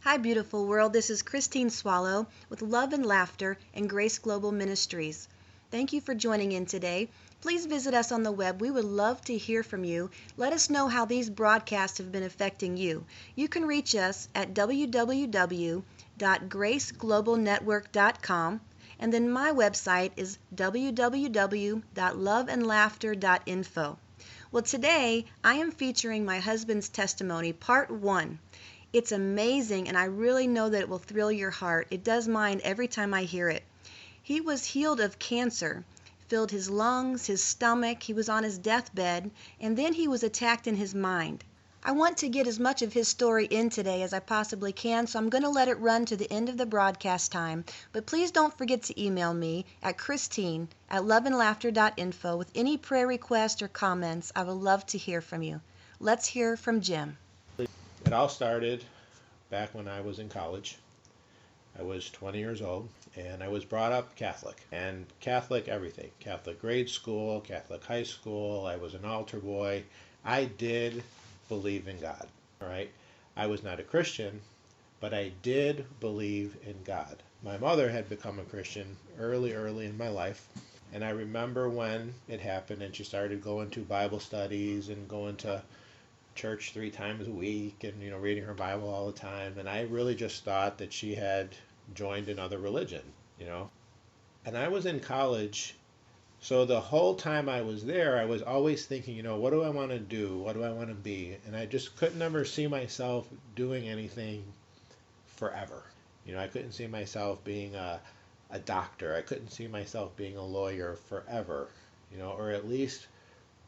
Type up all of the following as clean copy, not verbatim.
Hi, beautiful world. This is Christine Swallow with Love and Laughter and Grace Global Ministries. Thank you for joining in today. Please visit us on the web. We would love to hear from you. Let us know how these broadcasts have been affecting you. You can reach us at www.graceglobalnetwork.com, and then my website is www.loveandlaughter.info. Well, today I am featuring my husband's testimony, part 1. It's amazing, and I really know that it will thrill your heart. It does mine every time I hear it. He was healed of cancer, filled his lungs, his stomach. He was on his deathbed, and then he was attacked in his mind. I want to get as much of his story in today as I possibly can, so I'm going to let it run to the end of the broadcast time. But please don't forget to email me at Christine@loveandlaughter.info with any prayer requests or comments. I would love to hear from you. Let's hear from Jim. It all started back when I was in college. I was 20 years old, and I was brought up Catholic, and Catholic everything. Catholic grade school, Catholic high school. I was an altar boy. I did believe in God, all right? I was not a Christian, but I did believe in God. My mother had become a Christian early in my life, and I remember when it happened, and she started going to Bible studies and going to church 3 times a week and reading her Bible all the time, and I really just thought that she had joined another religion. And I was in college, so the whole time I was there I was always thinking, what do I want to do, what do I want to be, and I just could never see myself doing anything forever. I couldn't see myself being a doctor. I couldn't see myself being a lawyer forever, or at least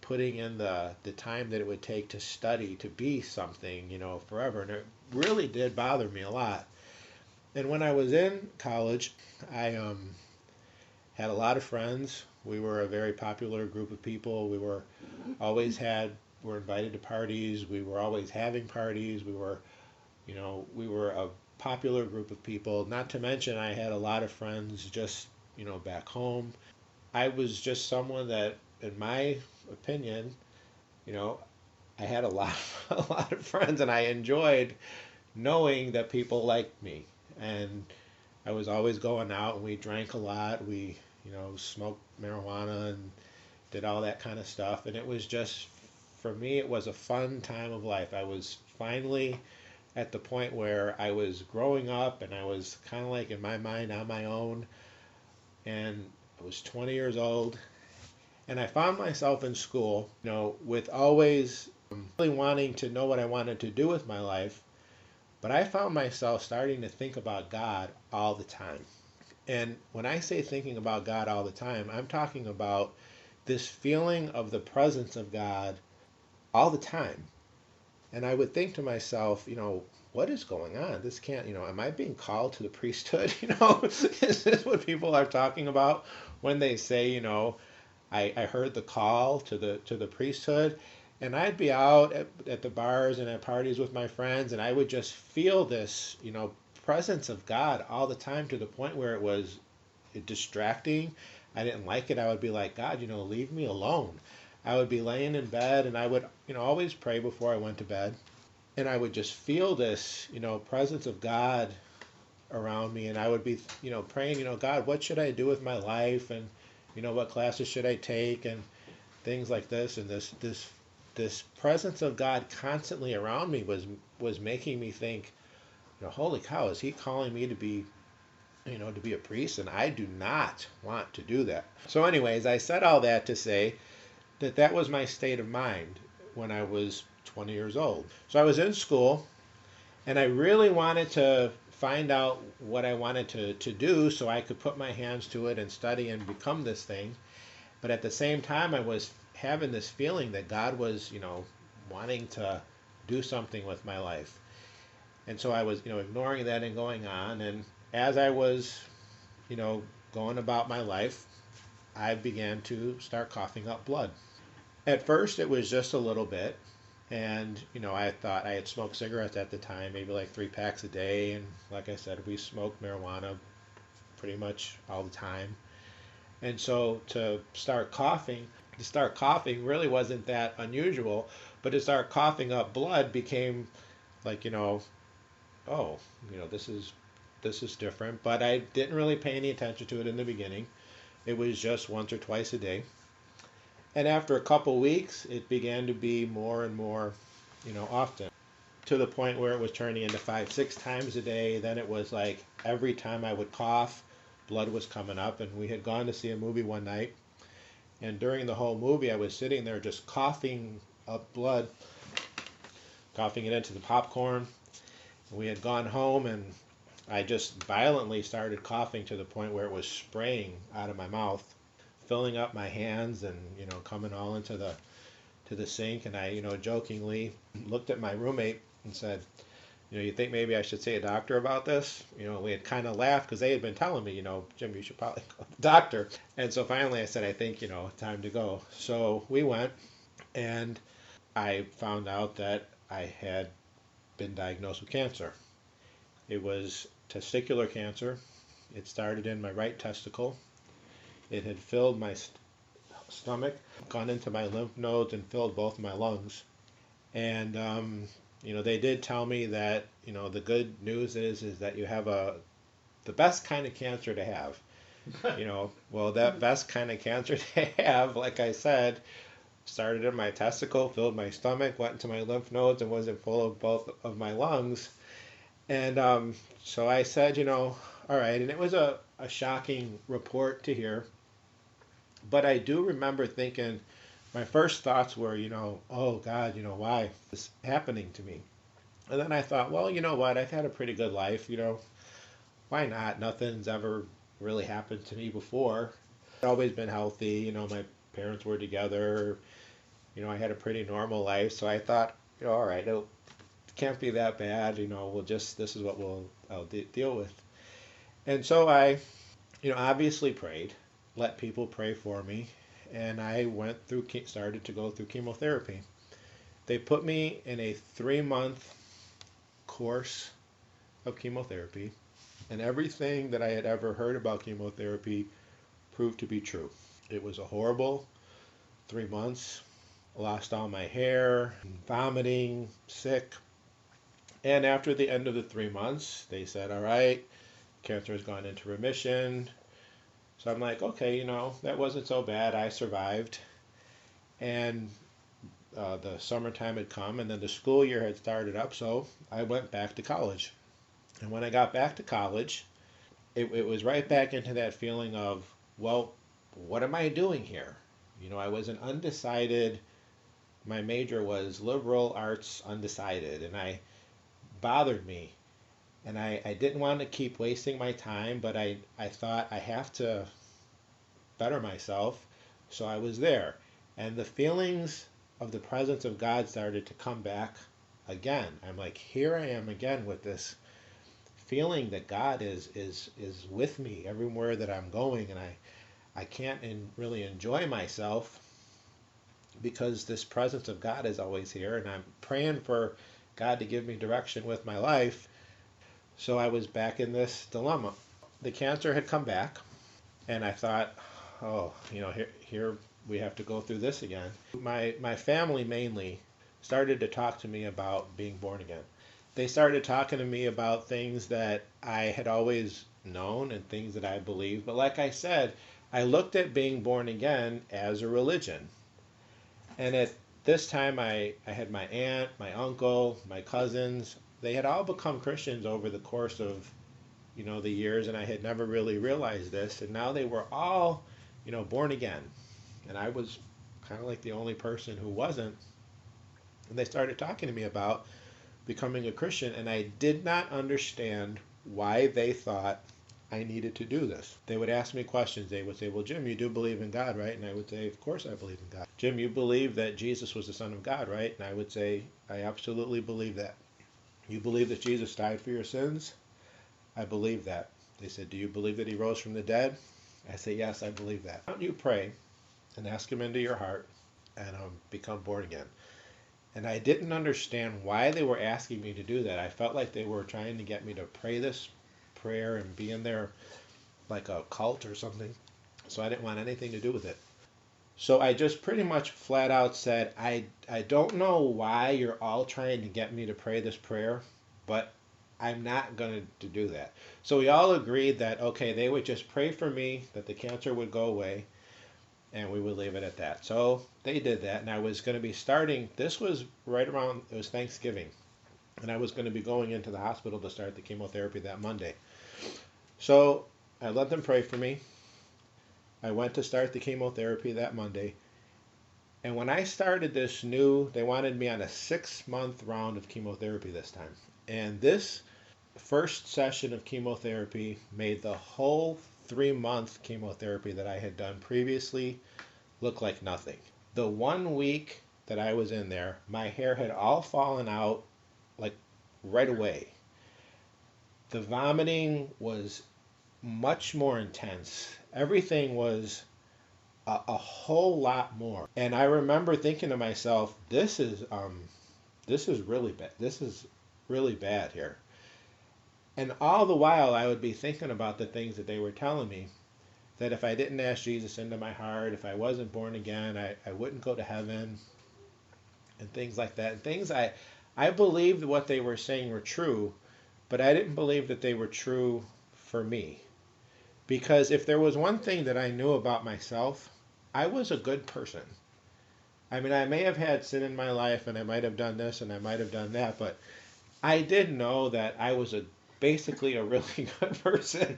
putting in the time that it would take to study to be something, forever. And it really did bother me a lot. And when I was in college, I had a lot of friends. We were a very popular group of people. We were invited to parties. We were always having parties. We were a popular group of people. Not to mention, I had a lot of friends just, back home. I was just someone that, in my opinion, I had a lot of friends, and I enjoyed knowing that people liked me. And I was always going out, and we drank a lot. We, smoked marijuana and did all that kind of stuff. And it was just, for me, it was a fun time of life. I was finally at the point where I was growing up, and I was kind of like, in my mind, on my own. And I was 20 years old. And I found myself in school, with always really wanting to know what I wanted to do with my life. But I found myself starting to think about God all the time. And when I say thinking about God all the time, I'm talking about this feeling of the presence of God all the time. And I would think to myself, what is going on? This can't, am I being called to the priesthood? Is this what people are talking about when they say, I heard the call to the priesthood? And I'd be out at the bars and at parties with my friends, and I would just feel this, presence of God all the time, to the point where it was distracting. I didn't like it. I would be like, God, leave me alone. I would be laying in bed, and I would, always pray before I went to bed. And I would just feel this, presence of God around me, and I would be, praying, God, what should I do with my life, and what classes should I take, and things like this. And this presence of God constantly around me was making me think, holy cow, is he calling me to be a priest? And I do not want to do that. So anyways, I said all that to say that was my state of mind when I was 20 years old. So I was in school, and I really wanted to find out what I wanted to do, so I could put my hands to it and study and become this thing. But at the same time, I was having this feeling that God was, wanting to do something with my life. And so I was, ignoring that and going on. And as I was, going about my life, I began to start coughing up blood. At first, it was just a little bit. And, I thought, I had smoked cigarettes at the time, maybe like 3 packs a day. And like I said, we smoked marijuana pretty much all the time. And so to start coughing really wasn't that unusual. But to start coughing up blood became like, oh, this is different. But I didn't really pay any attention to it in the beginning. It was just once or twice a day. And after a couple weeks, it began to be more and more, often, to the point where it was turning into 5, 6 times a day. Then it was like every time I would cough, blood was coming up. And we had gone to see a movie one night. And during the whole movie, I was sitting there just coughing up blood, coughing it into the popcorn. We had gone home, and I just violently started coughing to the point where it was spraying out of my mouth, filling up my hands, and coming all into the sink. And I jokingly looked at my roommate and said, you think maybe I should see a doctor about this? We had kind of laughed because they had been telling me, Jim, you should probably go to the doctor. And so finally I said, I think, time to go. So we went, and I found out that I had been diagnosed with cancer. It was testicular cancer. It started in my right testicle. It had filled my stomach, gone into my lymph nodes, and filled both my lungs. And they did tell me that the good news is that you have the best kind of cancer to have. Well, that best kind of cancer to have, like I said, started in my testicle, filled my stomach, went into my lymph nodes, and was full of both of my lungs. And so I said, all right. And it was a shocking report to hear. But I do remember thinking, my first thoughts were, oh God, why is this happening to me? And then I thought, well, you know what? I've had a pretty good life, why not? Nothing's ever really happened to me before. I've always been healthy, my parents were together, I had a pretty normal life. So I thought, all right, it can't be that bad, this is what I'll deal with. And so I, obviously prayed, let people pray for me, and I started to go through chemotherapy. They put me in a 3-month course of chemotherapy, and everything that I had ever heard about chemotherapy proved to be true. It was a horrible 3 months. Lost all my hair, vomiting, sick. And after the end of the 3 months, they said, all right, cancer has gone into remission. So I'm like, okay, that wasn't so bad. I survived. And the summertime had come, and then the school year had started up, so I went back to college. And when I got back to college, it was right back into that feeling of, well, what am I doing here? I was an undecided, my major was liberal arts undecided, and I bothered me. And I didn't want to keep wasting my time, but I thought I have to better myself. So I was there. And the feelings of the presence of God started to come back again. I'm like, here I am again with this feeling that God is with me everywhere that I'm going, and I can't really enjoy myself because this presence of God is always here, and I'm praying for God to give me direction with my life. So I was back in this dilemma. The cancer had come back, and I thought, oh, here we have to go through this again. My family mainly started to talk to me about being born again. They started talking to me about things that I had always known and things that I believed. But like I said, I looked at being born again as a religion. And at this time, I had my aunt, my uncle, my cousins. They had all become Christians over the course of, the years, and I had never really realized this. And now they were all, born again. And I was kind of like the only person who wasn't. And they started talking to me about becoming a Christian, and I did not understand why they thought I needed to do this. They would ask me questions. They would say, well, Jim, you do believe in God, right? And I would say, of course I believe in God. Jim, you believe that Jesus was the Son of God, right? And I would say, I absolutely believe that. You believe that Jesus died for your sins? I believe that. They said, do you believe that he rose from the dead? I say, yes, I believe that. Why don't you pray and ask him into your heart and become born again? And I didn't understand why they were asking me to do that. I felt like they were trying to get me to pray this prayer and be in there like a cult or something. So I didn't want anything to do with it. So I just pretty much flat out said, I don't know why you're all trying to get me to pray this prayer, but I'm not going to do that. So we all agreed that, okay, they would just pray for me, that the cancer would go away, and we would leave it at that. So they did that, and I was going to be starting, this was right around, it was Thanksgiving, and I was going to be going into the hospital to start the chemotherapy that Monday. So I let them pray for me. I went to start the chemotherapy that Monday. And when I started this new, they wanted me on a 6-month round of chemotherapy this time. And this first session of chemotherapy made the whole 3-month chemotherapy that I had done previously look like nothing. The 1 week that I was in there, my hair had all fallen out like right away. The vomiting was much more intense. Everything was a whole lot more. And I remember thinking to myself, this is really bad. This is really bad here. And all the while I would be thinking about the things that they were telling me, that if I didn't ask Jesus into my heart, if I wasn't born again, I wouldn't go to heaven, and things like that. And things I believed what they were saying were true, but I didn't believe that they were true for me. Because if there was one thing that I knew about myself, I was a good person. I mean, I may have had sin in my life, and I might have done this, and I might have done that, but I did know that I was basically a really good person.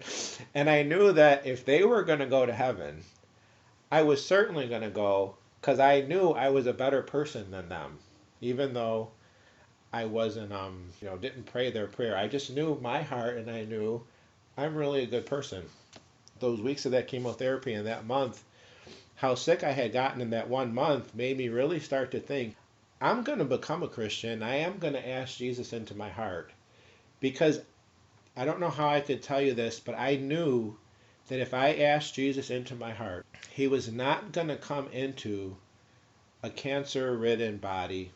And I knew that if they were going to go to heaven, I was certainly going to go, because I knew I was a better person than them. Even though I wasn't, didn't pray their prayer. I just knew my heart, and I knew I'm really a good person. Those weeks of that chemotherapy and that month, how sick I had gotten in that 1 month made me really start to think, I'm going to become a Christian. I am going to ask Jesus into my heart. Because I don't know how I could tell you this, but I knew that if I asked Jesus into my heart, he was not going to come into a cancer-ridden body.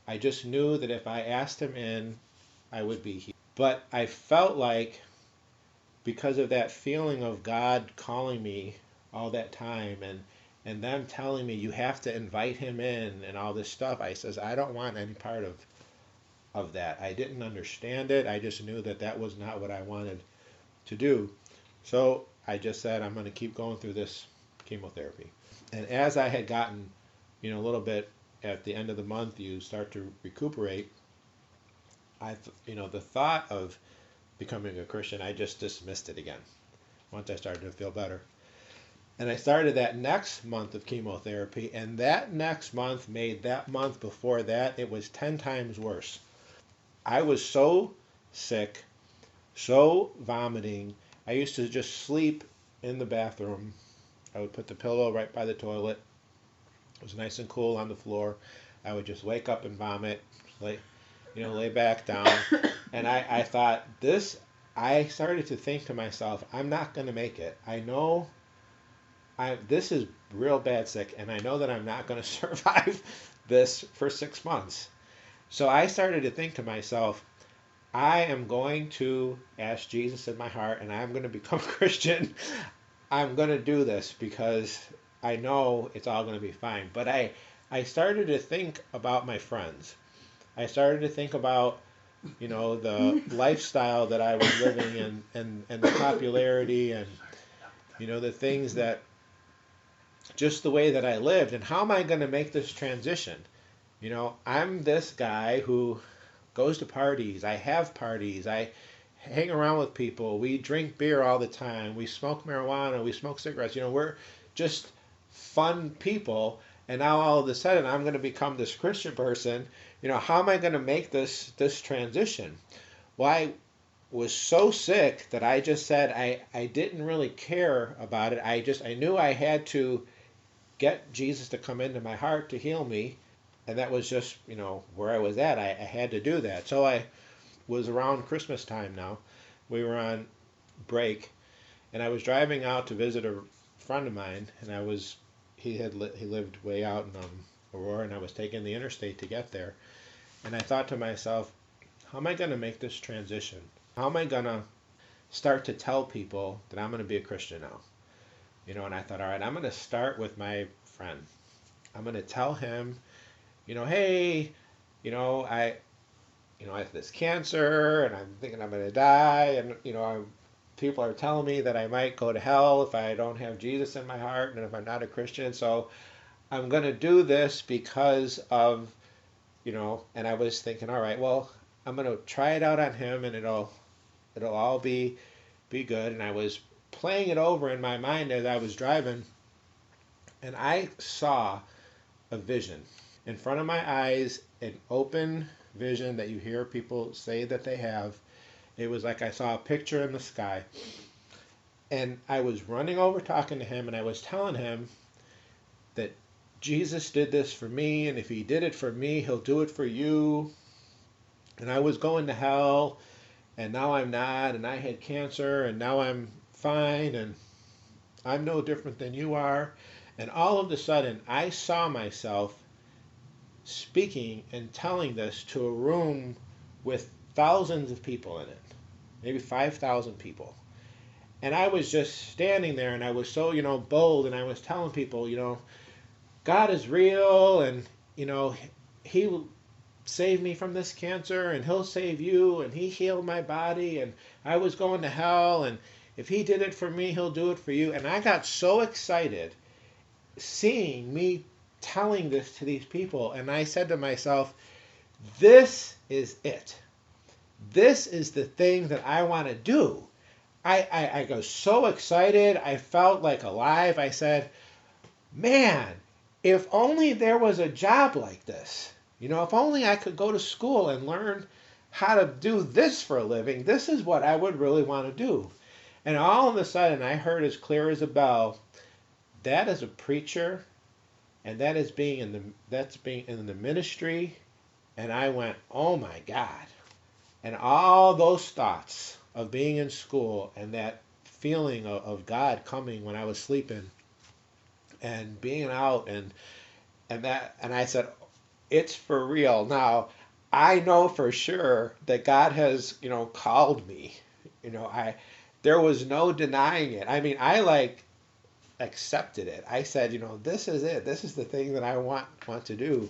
I just knew that if I asked him in, I would be healed. But I felt like, because of that feeling of God calling me all that time, and them telling me you have to invite him in and all this stuff, I says, I don't want any part of that. I didn't understand it. I just knew that that was not what I wanted to do. So I just said, I'm going to keep going through this chemotherapy. And as I had gotten, a little bit at the end of the month, you start to recuperate. The thought of becoming a Christian, I just dismissed it again once I started to feel better. And I started that next month of chemotherapy, and that next month made that month before that, it was 10 times worse. I was so sick, so vomiting. I used to just sleep in the bathroom. I would put the pillow right by the toilet. It was nice and cool on the floor. I would just wake up and vomit, lay back down. And I thought, I started to think to myself, I'm not going to make it. I know this is real bad sick, and I know that I'm not going to survive this for 6 months. So I started to think to myself, I am going to ask Jesus in my heart, and I'm going to become a Christian. I'm going to do this because I know it's all going to be fine. But I started to think about my friends. I started to think about, the lifestyle that I was living and the popularity and, the things that, just the way that I lived, and how am I going to make this transition? I'm this guy who goes to parties. I have parties. I hang around with people. We drink beer all the time. We smoke marijuana. We smoke cigarettes. We're just fun people. And now all of a sudden I'm going to become this Christian person. How am I going to make this transition? Well, I was so sick that I just said I didn't really care about it. I knew I had to get Jesus to come into my heart to heal me. And that was just, where I was at. I had to do that. So I was around Christmas time now. We were on break, and I was driving out to visit a friend of mine, and he lived way out in Aurora, and I was taking the interstate to get there. And I thought to myself, how am I going to make this transition? How am I going to start to tell people that I'm going to be a Christian now? And I thought, all right, I'm going to start with my friend. I'm going to tell him, hey, I have this cancer and I'm thinking I'm going to die. And, people are telling me that I might go to hell if I don't have Jesus in my heart and if I'm not a Christian. So I'm going to do this because of, and I was thinking, all right, well, I'm going to try it out on him and it'll all be good. And I was playing it over in my mind as I was driving, and I saw a vision in front of my eyes, an open vision that you hear people say that they have. It was like I saw a picture in the sky. And I was running over talking to him, and I was telling him that Jesus did this for me, and if he did it for me, he'll do it for you. And I was going to hell, and now I'm not, and I had cancer, and now I'm fine, and I'm no different than you are. And all of a sudden, I saw myself speaking and telling this to a room with thousands of people in it, maybe 5,000 people. And I was just standing there, and I was so, bold, and I was telling people, God is real, and, he will save me from this cancer, and he'll save you, and he healed my body, and I was going to hell, and if he did it for me, he'll do it for you. And I got so excited seeing me telling this to these people, and I said to myself, this is it. This is the thing that I want to do. I got so excited. I felt like alive. I said, man, if only there was a job like this. If only I could go to school and learn how to do this for a living. This is what I would really want to do. And all of a sudden, I heard as clear as a bell, that is a preacher, and that's being in the ministry. And I went, oh my God. And all those thoughts of being in school and that feeling of God coming when I was sleeping and being out and I said, it's for real. Now, I know for sure that God has, called me. There was no denying it. I mean, I accepted it. I said, this is it. This is the thing that I want to do.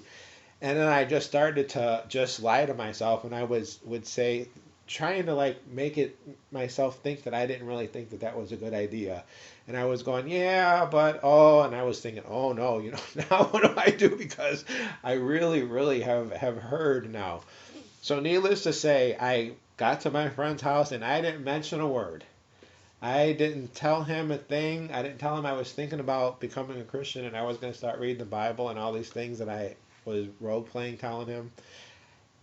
And then I just started to just lie to myself, and I would say, trying to make it myself think that I didn't really think that was a good idea. And I was going, yeah, but and I was thinking, oh no, now what do I do? Because I really, really have heard now. So needless to say, I got to my friend's house and I didn't mention a word. I didn't tell him a thing. I didn't tell him I was thinking about becoming a Christian and I was going to start reading the Bible and all these things that I was role playing telling him.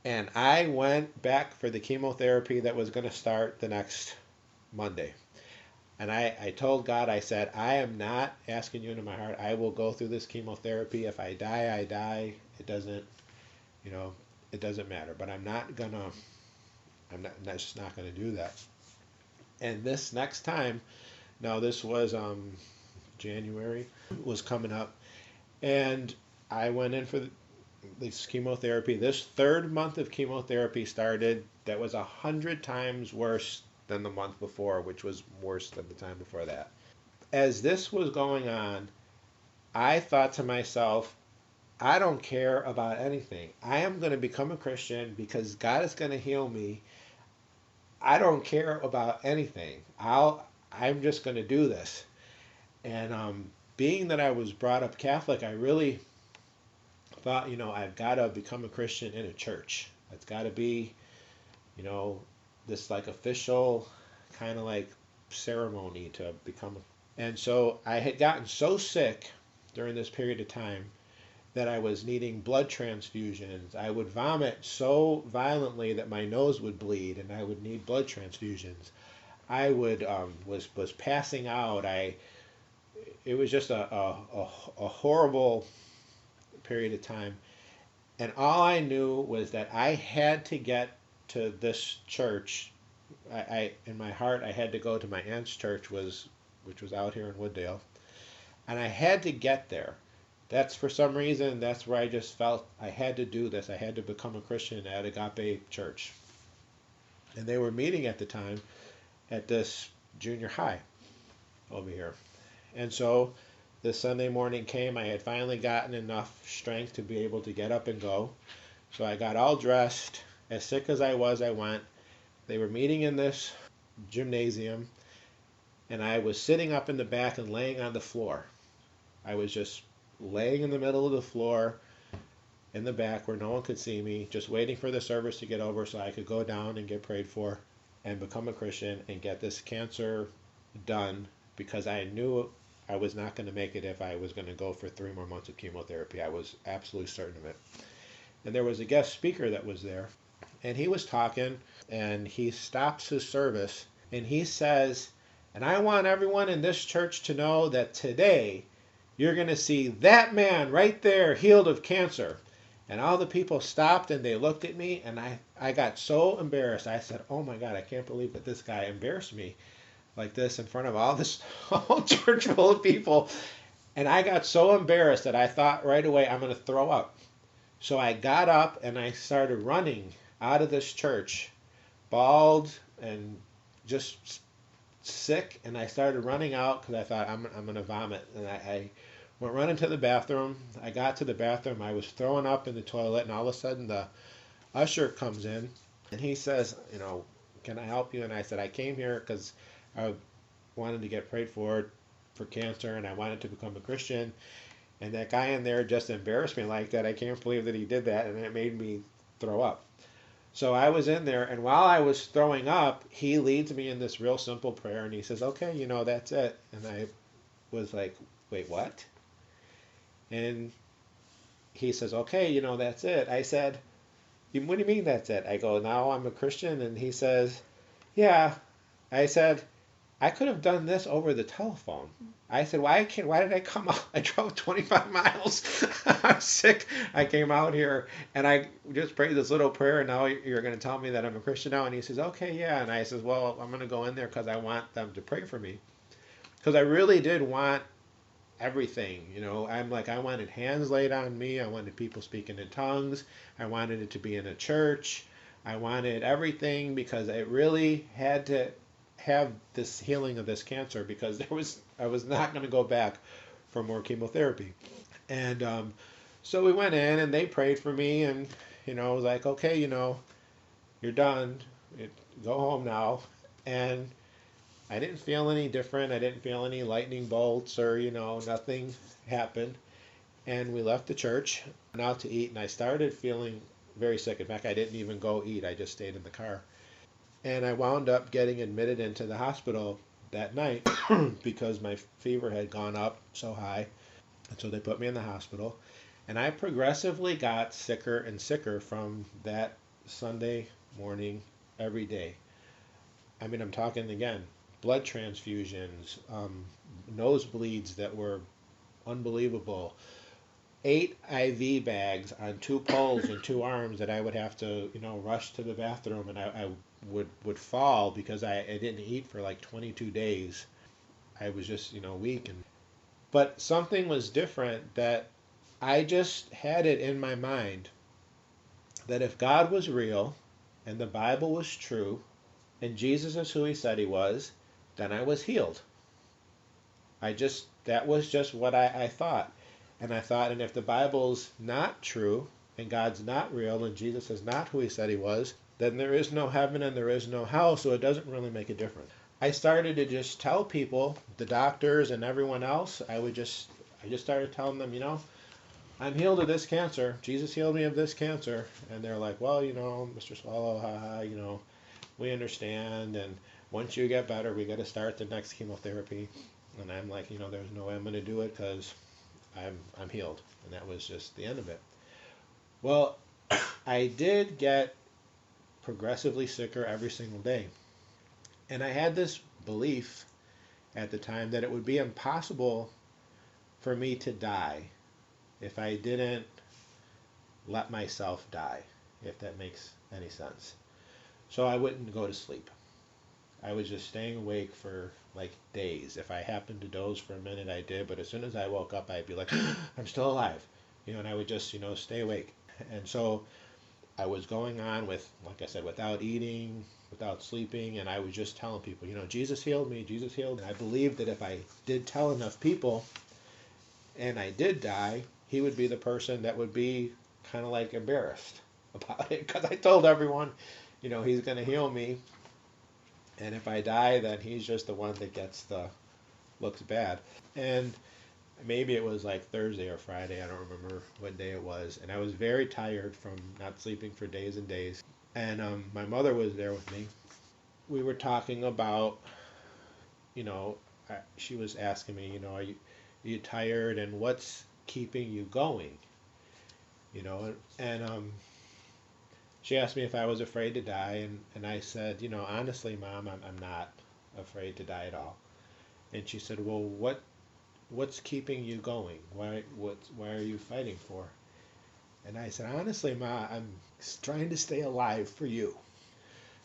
And I went back for the chemotherapy that was going to start the next Monday. And I told God, I said, I am not asking you into my heart. I will go through this chemotherapy. If I die, I die. It doesn't, it doesn't matter. But I'm just not going to do that. And this next time, now this was January, was coming up. And I went in for this chemotherapy. This third month of chemotherapy started. That was 100 times worse than the month before, which was worse than the time before that. As this was going on, I thought to myself, I don't care about anything. I am going to become a Christian because God is going to heal me. I don't care about anything. I'm just going to do this. And being that I was brought up Catholic, I really thought, I've got to become a Christian in a church. It's got to be, this official kind of ceremony to become. And so I had gotten so sick during this period of time that I was needing blood transfusions. I would vomit so violently that my nose would bleed, and I would need blood transfusions. I would was passing out. It was just a horrible period of time. And all I knew was that I had to get to this church. I in my heart, I had to go to my aunt's church, which was out here in Wooddale. And I had to get there. That's for some reason, that's where I just felt I had to do this. I had to become a Christian at Agape Church. And they were meeting at the time at this junior high over here. And so this Sunday morning came. I had finally gotten enough strength to be able to get up and go. So I got all dressed As sick as I was, I went. They were meeting in this gymnasium, and I was sitting up in the back and laying on the floor. I was just laying in the middle of the floor in the back where no one could see me, just waiting for the service to get over so I could go down and get prayed for and become a Christian and get this cancer done, because I knew I was not going to make it if I was going to go for 3 more months of chemotherapy. I was absolutely certain of it. And there was a guest speaker that was there, and he was talking, and he stops his service, and he says, and I want everyone in this church to know that today you're going to see that man right there healed of cancer. And all the people stopped and they looked at me, and I got so embarrassed. I said, oh my God, I can't believe that this guy embarrassed me like this in front of all this whole church full of people. And I got so embarrassed that I thought right away, I'm going to throw up. So I got up and I started running out of this church, bald and just sick. And I started running out because I thought, I'm going to vomit. And I went running to the bathroom. I got to the bathroom. I was throwing up in the toilet, and all of a sudden the usher comes in, and he says, can I help you? And I said, I came here because I wanted to get prayed for cancer, and I wanted to become a Christian. And that guy in there just embarrassed me like that. I can't believe that he did that, and it made me throw up. So I was in there, and while I was throwing up, he leads me in this real simple prayer, and he says, okay, that's it. And I was like, wait, what? And he says, okay, that's it. I said, what do you mean that's it? I go, now I'm a Christian? And he says, yeah. I said, I could have done this over the telephone. I said, why did I come out? I drove 25 miles. I'm sick. I came out here and I just prayed this little prayer, and now you're going to tell me that I'm a Christian now? And he says, okay, yeah. And I says, well, I'm going to go in there because I want them to pray for me. Because I really did want everything. I'm like, I wanted hands laid on me. I wanted people speaking in tongues. I wanted it to be in a church. I wanted everything because I really had to have this healing of this cancer, because I was not going to go back for more chemotherapy. And so we went in and they prayed for me, and I was like, okay, you're done. Go home now. And I didn't feel any different. I didn't feel any lightning bolts or, nothing happened. And we left the church, went out to eat, and I started feeling very sick. In fact, I didn't even go eat. I just stayed in the car. And I wound up getting admitted into the hospital that night because my fever had gone up so high. And so they put me in the hospital. And I progressively got sicker and sicker from that Sunday morning every day. I mean, I'm talking again, blood transfusions, nosebleeds that were unbelievable, 8 IV bags on 2 poles and 2 arms that I would have to, rush to the bathroom, and I would fall because I didn't eat for like 22 days. I was just, weak. But something was different, that I just had it in my mind that if God was real and the Bible was true and Jesus is who he said he was, then I was healed. That was just what I thought. And I thought, and if the Bible's not true and God's not real and Jesus is not who he said he was, then there is no heaven and there is no hell, so it doesn't really make a difference. I started to just tell people, the doctors and everyone else, I just started telling them, I'm healed of this cancer. Jesus healed me of this cancer. And they're like, well, Mr. Swallow, we understand. And once you get better, we got to start the next chemotherapy. And I'm like, there's no way I'm going to do it because I'm healed. And that was just the end of it. Well, I did get progressively sicker every single day. And I had this belief at the time that it would be impossible for me to die if I didn't let myself die, if that makes any sense. So I wouldn't go to sleep. I was just staying awake for like days. If I happened to doze for a minute, I did, but as soon as I woke up, I'd be like, I'm still alive, and I would just, stay awake. And so I was going on with, like I said, without eating, without sleeping, and I was just telling people, Jesus healed me, Jesus healed me. And I believed that if I did tell enough people and I did die, he would be the person that would be kind of like embarrassed. about it because I told everyone, he's going to heal me. And if I die, then he's just the one that looks bad. And maybe it was like Thursday or Friday. I don't remember what day it was. And I was very tired from not sleeping for days and days. And my mother was there with me. We were talking about, she was asking me, are you tired and what's keeping you going? And she asked me if I was afraid to die. And I said, honestly, Mom, I'm not afraid to die at all. And she said, well, what's keeping you going? Why are you fighting for? And I said, honestly, Ma, I'm trying to stay alive for you.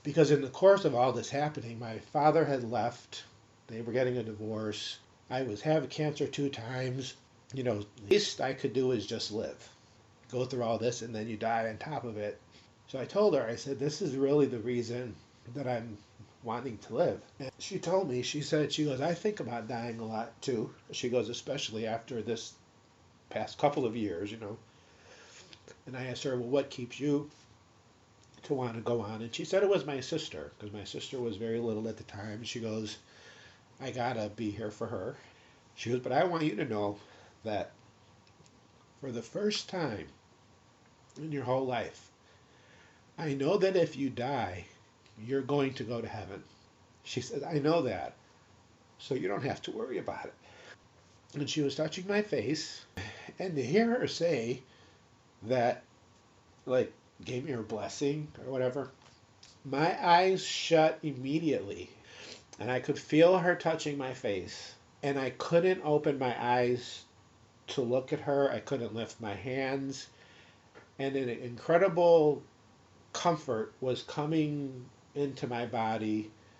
Because in the course of all this happening, my father had left. They were getting a divorce. I was having cancer 2 times. The least I could do is just live. Go through all this and then you die on top of it. So I told her, I said, this is really the reason that I'm wanting to live. And she told me, she goes, I think about dying a lot too. She goes, especially after this past couple of years, And I asked her, well, what keeps you to want to go on? And she said it was my sister, because my sister was very little at the time. She goes, I gotta be here for her. She goes, but I want you to know that for the first time in your whole life, I know that if you die, you're going to go to heaven. She said, I know that, so you don't have to worry about it. And she was touching my face, and to hear her say that, like, gave me her blessing or whatever, my eyes shut immediately, and I could feel her touching my face, and I couldn't open my eyes to look at her. I couldn't lift my hands, and an incredible comfort was coming into my body,